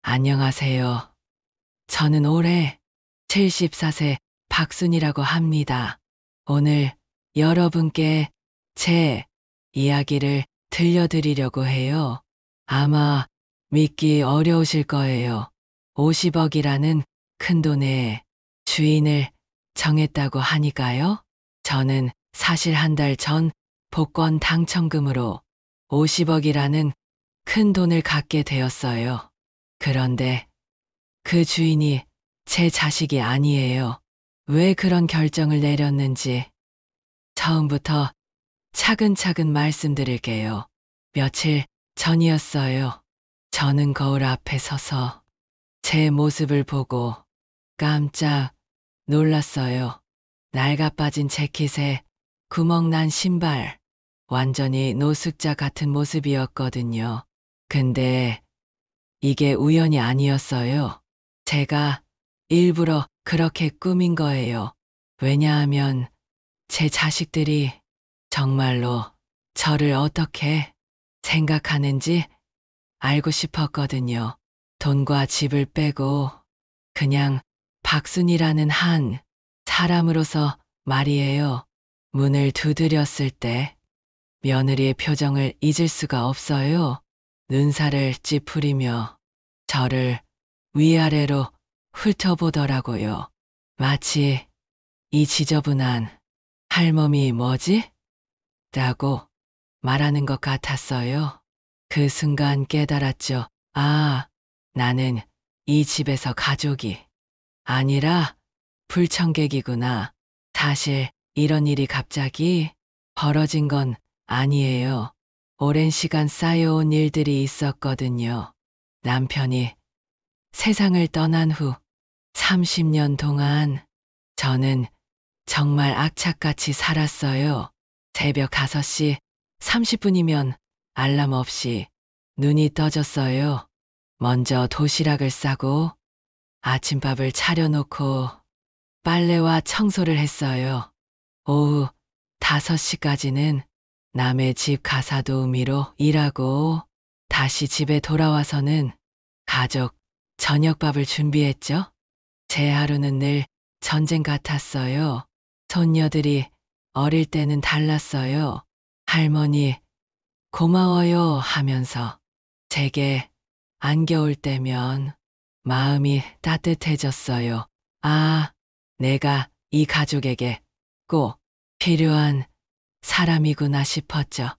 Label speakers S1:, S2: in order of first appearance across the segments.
S1: 안녕하세요. 저는 올해 74세 박순이라고 합니다. 오늘 여러분께 제 이야기를 들려드리려고 해요. 아마 믿기 어려우실 거예요. 50억이라는 큰 돈의 주인을 정했다고 하니까요. 저는 사실 한 달 전 복권 당첨금으로 50억이라는 큰 돈을 갖게 되었어요. 그런데 그 주인이 제 자식이 아니에요. 왜 그런 결정을 내렸는지 처음부터 차근차근 말씀드릴게요. 며칠 전이었어요. 저는 거울 앞에 서서 제 모습을 보고 깜짝 놀랐어요. 낡아 빠진 재킷에 구멍난 신발, 완전히 노숙자 같은 모습이었거든요. 근데 이게 우연이 아니었어요. 제가 일부러 그렇게 꾸민 거예요. 왜냐하면 제 자식들이 정말로 저를 어떻게 생각하는지 알고 싶었거든요. 돈과 집을 빼고 그냥 박순이라는 한 사람으로서 말이에요. 문을 두드렸을 때 며느리의 표정을 잊을 수가 없어요. 눈살을 찌푸리며 저를 위아래로 훑어보더라고요. 마치 이 지저분한 할멈이 뭐지? 라고 말하는 것 같았어요. 그 순간 깨달았죠. 아, 나는 이 집에서 가족이 아니라 불청객이구나. 사실 이런 일이 갑자기 벌어진 건 아니에요. 오랜 시간 쌓여온 일들이 있었거든요. 남편이 세상을 떠난 후 30년 동안 저는 정말 악착같이 살았어요. 새벽 5시 30분이면 알람 없이 눈이 떠졌어요. 먼저 도시락을 싸고 아침밥을 차려놓고 빨래와 청소를 했어요. 오후 5시까지는 남의 집 가사 도우미로 일하고 다시 집에 돌아와서는 가족 저녁밥을 준비했죠. 제 하루는 늘 전쟁 같았어요. 손녀들이 어릴 때는 달랐어요. 할머니 고마워요 하면서 제게 안겨올 때면 마음이 따뜻해졌어요. 아, 내가 이 가족에게 꼭 필요한 사람이구나 싶었죠.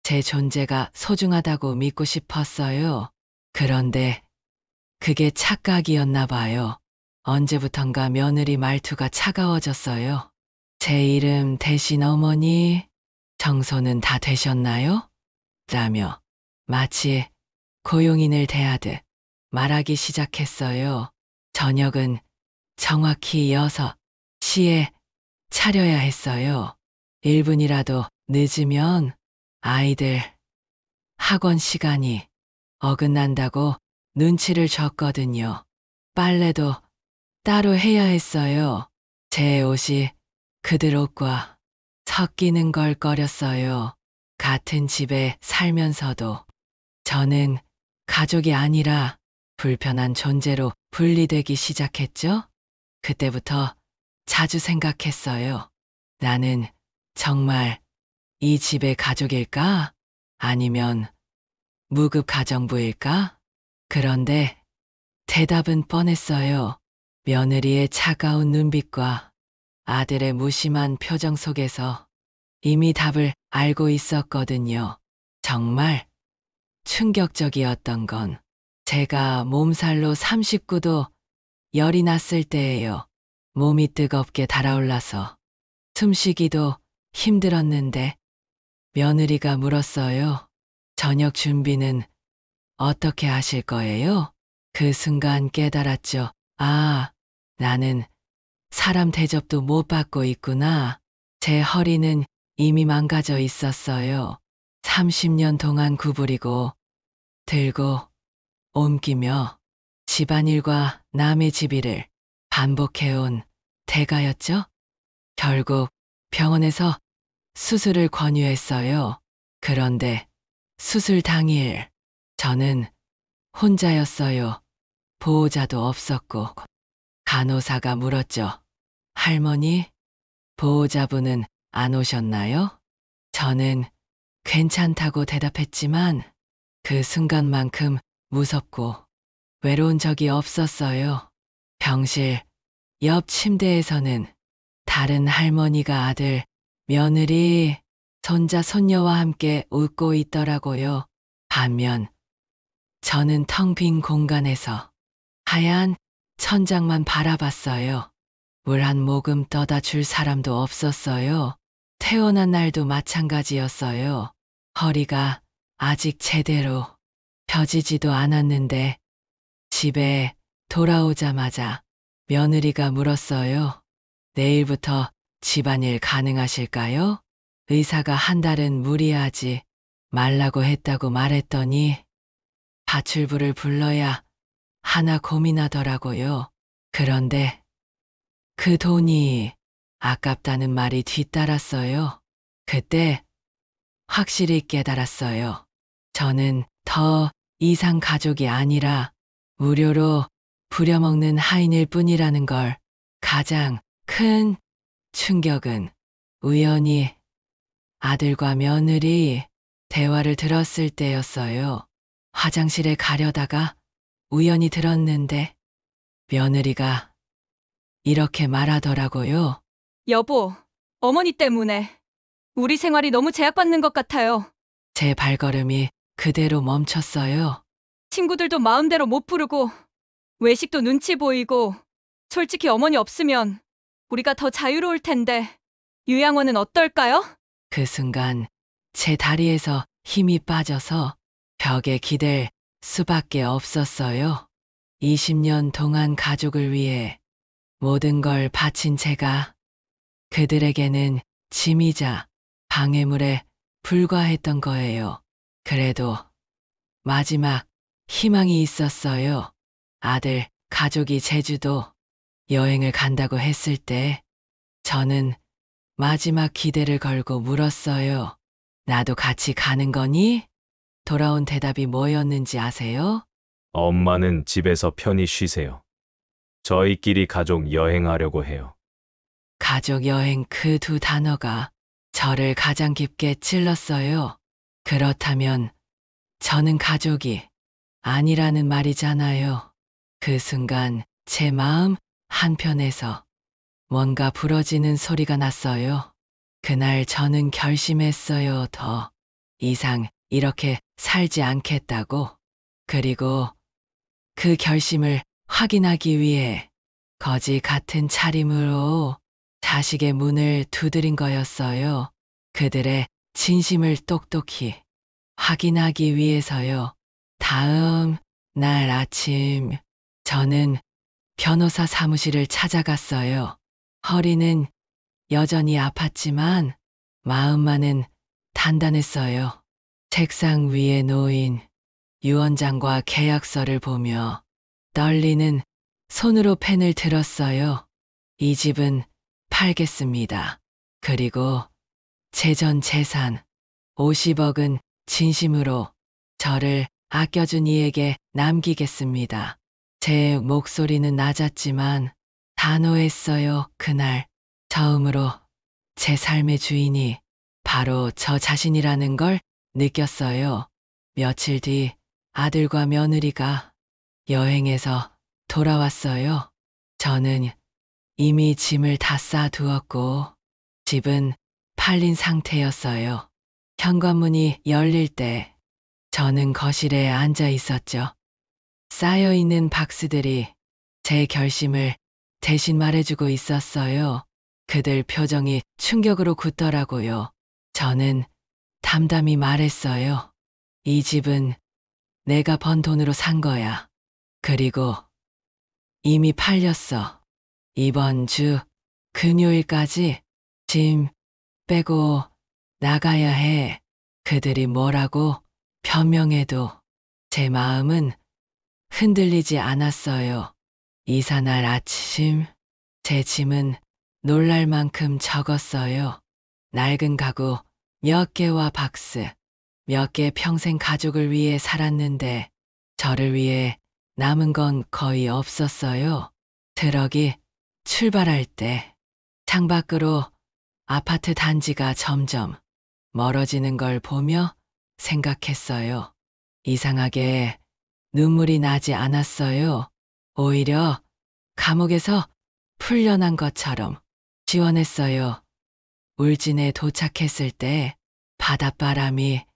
S1: 제 존재가 소중하다고 믿고 싶었어요. 그런데 그게 착각이었나 봐요. 언제부턴가 며느리 말투가 차가워졌어요. 제 이름 대신 어머니, 청소는 다 되셨나요? 라며 마치 고용인을 대하듯 말하기 시작했어요. 저녁은 정확히 6시에 차려야 했어요. 1분이라도 늦으면 아이들 학원 시간이 어긋난다고 눈치를 줬거든요. 빨래도 따로 해야 했어요. 제 옷이 그들 옷과 섞이는 걸 꺼렸어요. 같은 집에 살면서도 저는 가족이 아니라 불편한 존재로 분리되기 시작했죠. 그때부터 자주 생각했어요. 나는 정말 이 집의 가족일까? 아니면 무급 가정부일까? 그런데 대답은 뻔했어요. 며느리의 차가운 눈빛과 아들의 무심한 표정 속에서 이미 답을 알고 있었거든요. 정말 충격적이었던 건 제가 몸살로 39도 열이 났을 때예요. 몸이 뜨겁게 달아올라서 숨쉬기도 힘들었는데 며느리가 물었어요. 저녁 준비는 어떻게 하실 거예요? 그 순간 깨달았죠. 아, 나는 사람 대접도 못 받고 있구나. 제 허리는 이미 망가져 있었어요. 30년 동안 구부리고 들고 옮기며 집안일과 남의 집 일을 반복해온 대가였죠. 결국 병원에서 수술을 권유했어요. 그런데 수술 당일 저는 혼자였어요. 보호자도 없었고 간호사가 물었죠. 할머니, 보호자분은 안 오셨나요? 저는 괜찮다고 대답했지만 그 순간만큼 무섭고 외로운 적이 없었어요. 병실 옆 침대에서는 다른 할머니가 아들, 며느리, 손자, 손녀와 함께 웃고 있더라고요. 반면 저는 텅 빈 공간에서 하얀 천장만 바라봤어요. 물 한 모금 떠다 줄 사람도 없었어요. 태어난 날도 마찬가지였어요. 허리가 아직 제대로 펴지지도 않았는데 집에 돌아오자마자 며느리가 물었어요. 내일부터 집안일 가능하실까요? 의사가 한 달은 무리하지 말라고 했다고 말했더니 파출부를 불러야 하나 고민하더라고요. 그런데 그 돈이 아깝다는 말이 뒤따랐어요. 그때 확실히 깨달았어요. 저는 더 이상 가족이 아니라 무료로 부려먹는 하인일 뿐이라는 걸. 가장 큰 충격은 우연히 아들과 며느리 대화를 들었을 때였어요. 화장실에 가려다가 우연히 들었는데 며느리가 이렇게 말하더라고요.
S2: 여보, 어머니 때문에 우리 생활이 너무 제약받는 것 같아요.
S1: 제 발걸음이 그대로 멈췄어요.
S2: 친구들도 마음대로 못 부르고 외식도 눈치 보이고 솔직히 어머니 없으면 우리가 더 자유로울 텐데 요양원은 어떨까요?
S1: 그 순간 제 다리에서 힘이 빠져서 벽에 기댈 수밖에 없었어요. 20년 동안 가족을 위해 모든 걸 바친 제가 그들에게는 짐이자 방해물에 불과했던 거예요. 그래도 마지막 희망이 있었어요. 아들, 가족이 제주도 여행을 간다고 했을 때 저는 마지막 기대를 걸고 물었어요. 나도 같이 가는 거니? 돌아온 대답이 뭐였는지 아세요?
S3: 엄마는 집에서 편히 쉬세요. 저희끼리 가족 여행하려고 해요.
S1: 가족 여행 그 두 단어가 저를 가장 깊게 찔렀어요. 그렇다면 저는 가족이 아니라는 말이잖아요. 그 순간 제 마음 한편에서 뭔가 부러지는 소리가 났어요. 그날 저는 결심했어요. 더 이상 이렇게 살지 않겠다고. 그리고 그 결심을 확인하기 위해 거지 같은 차림으로 자식의 문을 두드린 거였어요. 그들의 진심을 똑똑히 확인하기 위해서요. 다음 날 아침 저는 변호사 사무실을 찾아갔어요. 허리는 여전히 아팠지만 마음만은 단단했어요. 책상 위에 놓인 유언장과 계약서를 보며 떨리는 손으로 펜을 들었어요. 이 집은 팔겠습니다. 그리고 제 전 재산 50억은 진심으로 저를 아껴준 이에게 남기겠습니다. 제 목소리는 낮았지만 단호했어요. 그날 처음으로 제 삶의 주인이 바로 저 자신이라는 걸 느꼈어요. 며칠 뒤 아들과 며느리가 여행에서 돌아왔어요. 저는 이미 짐을 다 싸두었고 집은 팔린 상태였어요. 현관문이 열릴 때 저는 거실에 앉아 있었죠. 쌓여있는 박스들이 제 결심을 대신 말해주고 있었어요. 그들 표정이 충격으로 굳더라고요. 저는 담담히 말했어요. 이 집은 내가 번 돈으로 산 거야. 그리고 이미 팔렸어. 이번 주 금요일까지 짐 빼고 나가야 해. 그들이 뭐라고 변명해도 제 마음은 흔들리지 않았어요. 이사날 아침 제 짐은 놀랄 만큼 적었어요. 낡은 가구 몇 개와 박스 몇 개. 평생 가족을 위해 살았는데 저를 위해 남은 건 거의 없었어요. 트럭이 출발할 때 창밖으로 아파트 단지가 점점 멀어지는 걸 보며 생각했어요. 이상하게 눈물이 나지 않았어요. 오히려 감옥에서 풀려난 것처럼 시원했어요. 울진에 도착했을 때 바닷바람이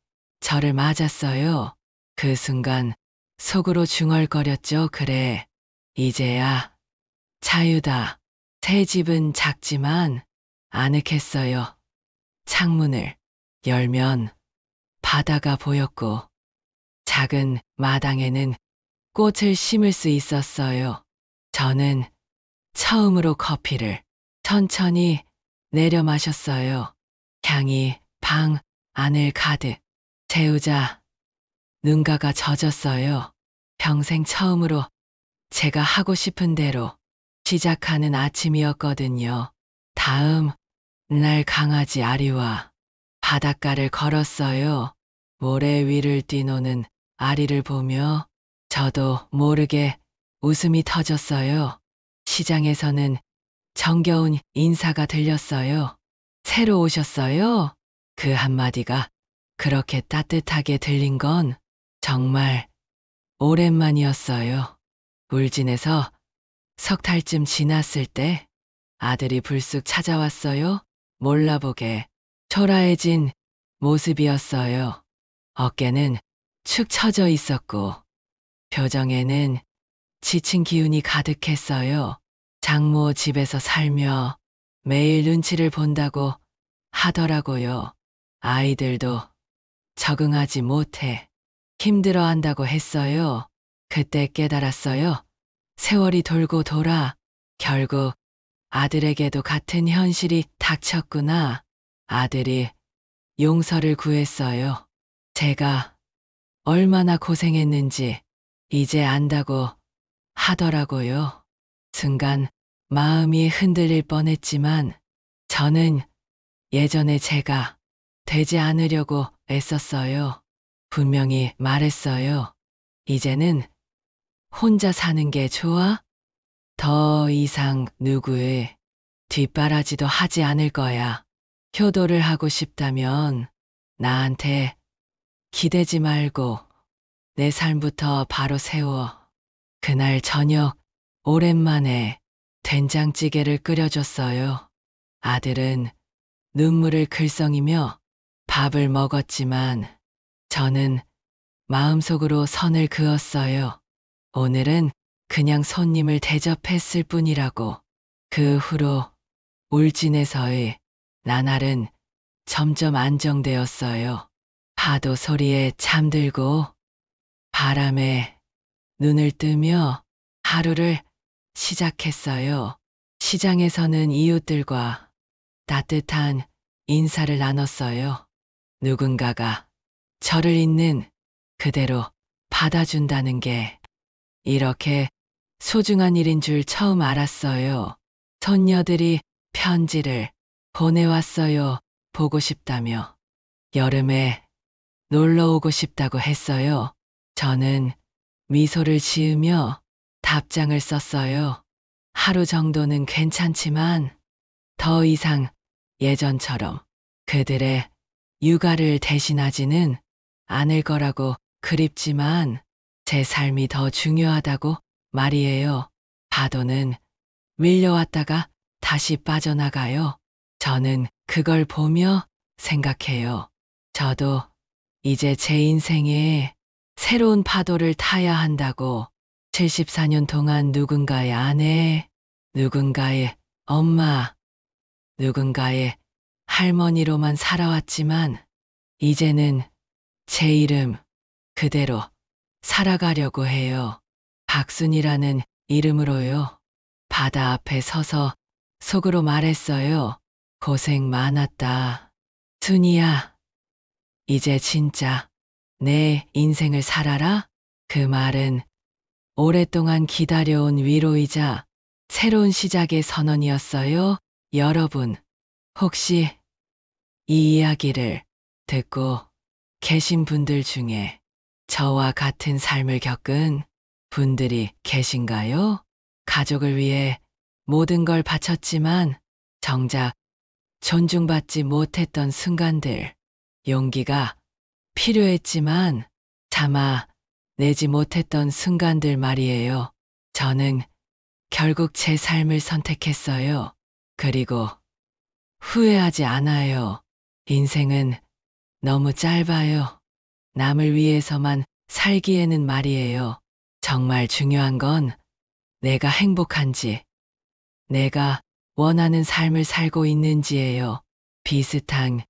S1: 저를 맞았어요. 그 순간 속으로 중얼거렸죠. 그래, 이제야 자유다. 새 집은 작지만 아늑했어요. 창문을 열면 바다가 보였고 작은 마당에는 꽃을 심을 수 있었어요. 저는 처음으로 커피를 천천히 내려 마셨어요. 향이 방 안을 가득 채우자 눈가가 젖었어요. 평생 처음으로 제가 하고 싶은 대로 시작하는 아침이었거든요. 다음 날 강아지 아리와 바닷가를 걸었어요. 모래 위를 뛰노는 아리를 보며 저도 모르게 웃음이 터졌어요. 시장에서는 정겨운 인사가 들렸어요. 새로 오셨어요? 그 한마디가 그렇게 따뜻하게 들린 건 정말 오랜만이었어요. 울진에서 석 달쯤 지났을 때 아들이 불쑥 찾아왔어요. 몰라보게 초라해진 모습이었어요. 어깨는 축 처져 있었고 표정에는 지친 기운이 가득했어요. 장모 집에서 살며 매일 눈치를 본다고 하더라고요. 아이들도 적응하지 못해 힘들어한다고 했어요. 그때 깨달았어요. 세월이 돌고 돌아 결국 아들에게도 같은 현실이 닥쳤구나. 아들이 용서를 구했어요. 제가 얼마나 고생했는지 이제 안다고 하더라고요. 순간 마음이 흔들릴 뻔했지만 저는 예전에 제가 되지 않으려고 애썼어요. 분명히 말했어요. 이제는 혼자 사는 게 좋아? 더 이상 누구의 뒷바라지도 하지 않을 거야. 효도를 하고 싶다면 나한테 기대지 말고 내 삶부터 바로 세워. 그날 저녁 오랜만에 된장찌개를 끓여줬어요. 아들은 눈물을 글썽이며 밥을 먹었지만 저는 마음속으로 선을 그었어요. 오늘은 그냥 손님을 대접했을 뿐이라고. 그 후로 울진에서의 나날은 점점 안정되었어요. 파도 소리에 잠들고 바람에 눈을 뜨며 하루를 시작했어요. 시장에서는 이웃들과 따뜻한 인사를 나눴어요. 누군가가 저를 있는 그대로 받아준다는 게 이렇게 소중한 일인 줄 처음 알았어요. 손녀들이 편지를 보내왔어요. 보고 싶다며. 여름에 놀러 오고 싶다고 했어요. 저는 미소를 지으며 답장을 썼어요. 하루 정도는 괜찮지만 더 이상 예전처럼 그들의 육아를 대신하지는 않을 거라고. 그립지만 제 삶이 더 중요하다고 말이에요. 파도는 밀려왔다가 다시 빠져나가요. 저는 그걸 보며 생각해요. 저도 이제 제 인생에 새로운 파도를 타야 한다고. 74년 동안 누군가의 아내, 누군가의 엄마, 누군가의 할머니로만 살아왔지만 이제는 제 이름 그대로 살아가려고 해요. 박순이라는 이름으로요. 바다 앞에 서서 속으로 말했어요. 고생 많았다. 순이야, 이제 진짜 내 인생을 살아라. 그 말은 오랫동안 기다려온 위로이자 새로운 시작의 선언이었어요. 여러분, 혹시 이 이야기를 듣고 계신 분들 중에 저와 같은 삶을 겪은 분들이 계신가요? 가족을 위해 모든 걸 바쳤지만 정작 존중받지 못했던 순간들, 용기가 필요했지만 참아 내지 못했던 순간들 말이에요. 저는 결국 제 삶을 선택했어요. 그리고 후회하지 않아요. 인생은 너무 짧아요. 남을 위해서만 살기에는 말이에요. 정말 중요한 건 내가 행복한지, 내가 원하는 삶을 살고 있는지예요. 비슷한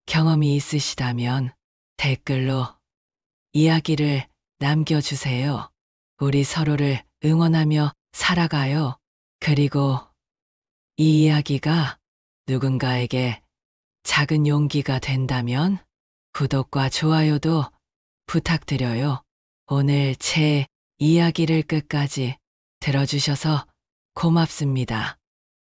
S1: 경험이 있으시다면 댓글로 이야기를 남겨주세요. 우리 서로를 응원하며 살아가요. 그리고 이 이야기가 누군가에게 작은 용기가 된다면 구독과 좋아요도 부탁드려요. 오늘 제 이야기를 끝까지 들어주셔서 고맙습니다.